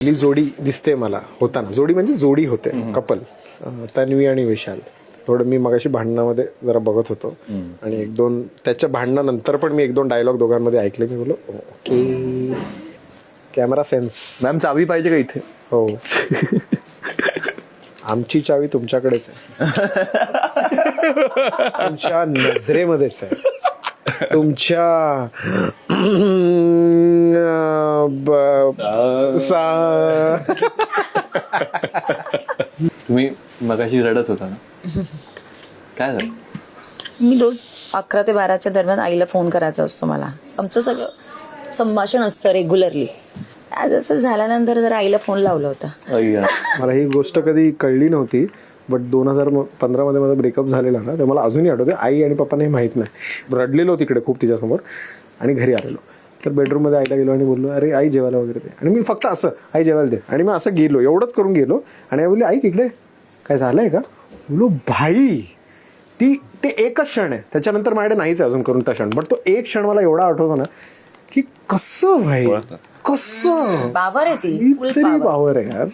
पहिली जोडी दिसते मला होताना, जोडी म्हणजे जोडी होते, कपल, तन्वी आणि विशाल. थोडं मी मगाशी भांडणामध्ये जरा बघत होतो आणि एक दोन त्याच्या भांडणानंतर पण मी एक दोन डायलॉग दोघांमध्ये ऐकले. मी बोललो ओके, कॅमेरा सेन्स. मॅम चावी पाहिजे का इथे? हो, आमची चावी तुमच्याकडेच आहे, तुमच्या नजरेमध्येच आहे, तुमच्या तुम्ही मगाशी रडत होता ना, काय झालं? मी रोज 11 ते 12च्या दरम्यान आईला फोन करायचा असतो. मला आमचं सगळं संभाषण असतं रेग्युलरली. आज असं झाल्यानंतर जरा आईला फोन लावला होता. अय्या. मला ही गोष्ट कधी कळली नव्हती, बट 2015 मध्ये माझा ब्रेकअप झालेला ना, ते मला अजूनही आठवते. आई आणि पप्पांना हे माहीत नाही. रडलेलो तिकडे खूप तिच्यासमोर आणि घरी आलेलो. तर बेडरूममध्ये आईला गेलो आणि बोललो अरे आई जेवायला वगैरे दे. आणि मी फक्त असं आई जेवायला दे, आणि मी असं गेलो, एवढंच करून गेलो. आणि आई बोलली आई इकडे काय झालंय का? बोलो भाई, ते एकच क्षण आहे, त्याच्यानंतर माझ्याकडे नाहीच आहे अजून करून त्या क्षण. बट तो एक क्षण मला एवढा आठवतो ना की कसं भाई, कसं पावर आहे ती, full तरी power. पावर आहे यार.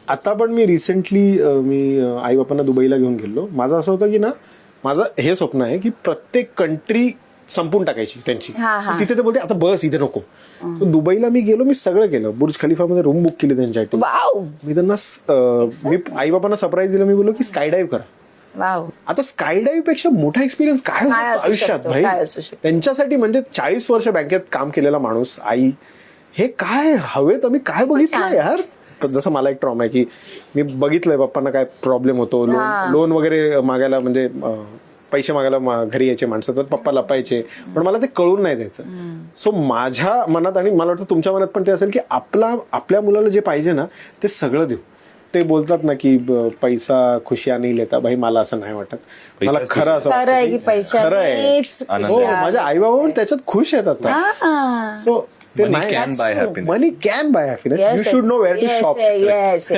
आता पण मी रिसेंटली मी आई बापांना दुबईला घेऊन गेलो. माझं असं होतं की ना, माझं हे स्वप्न आहे की प्रत्येक कंट्री संपून टाकायची त्यांची. तिथे ते बोलते आता बस इथे नको. So दुबईला मी गेलो, मी सगळं केलं. बुर्ज खलिफामध्ये रूम बुक केली त्यांच्यासाठी. वाव मी त्यांना मी आई बापांना सरप्राईज दिलं. मी बोललो की स्काय डाईव्ह करा. वाव. आता स्काय डाईव्ह पेक्षा मोठा एक्सपिरियन्स काय असतो आयुष्यात भाई? त्यांच्यासाठी म्हणजे 40 वर्ष बँकेत काम केलेला माणूस, आई, हे काय हवेत आम्ही काय बघितलं यार. जसं मला एक ट्रॉमा आहे की मी बघितलंय पप्पांना काय प्रॉब्लेम होतो, लोन वगैरे मागायला, म्हणजे पैसे मागायला घरी यायचे माणसं, तर पप्पा लपायचे, पण मला ते कळून नाही द्यायचं. सो माझ्या मनात आणि मला वाटतं तुमच्या मनात पण ते असेल की आपल्या मुलाला जे पाहिजे ना ते सगळं देऊ. ते बोलतात ना की पैसा खुशिया नाही लेता, भाई मला असं नाही वाटत. मला खरं असं खरं आहे की खरं आहे. हो, माझ्या आई बाबा पण त्याच्यात खुश आहेत आता. सो ते Money can buy happiness. Money can buy happiness. You should know where to shop. Yes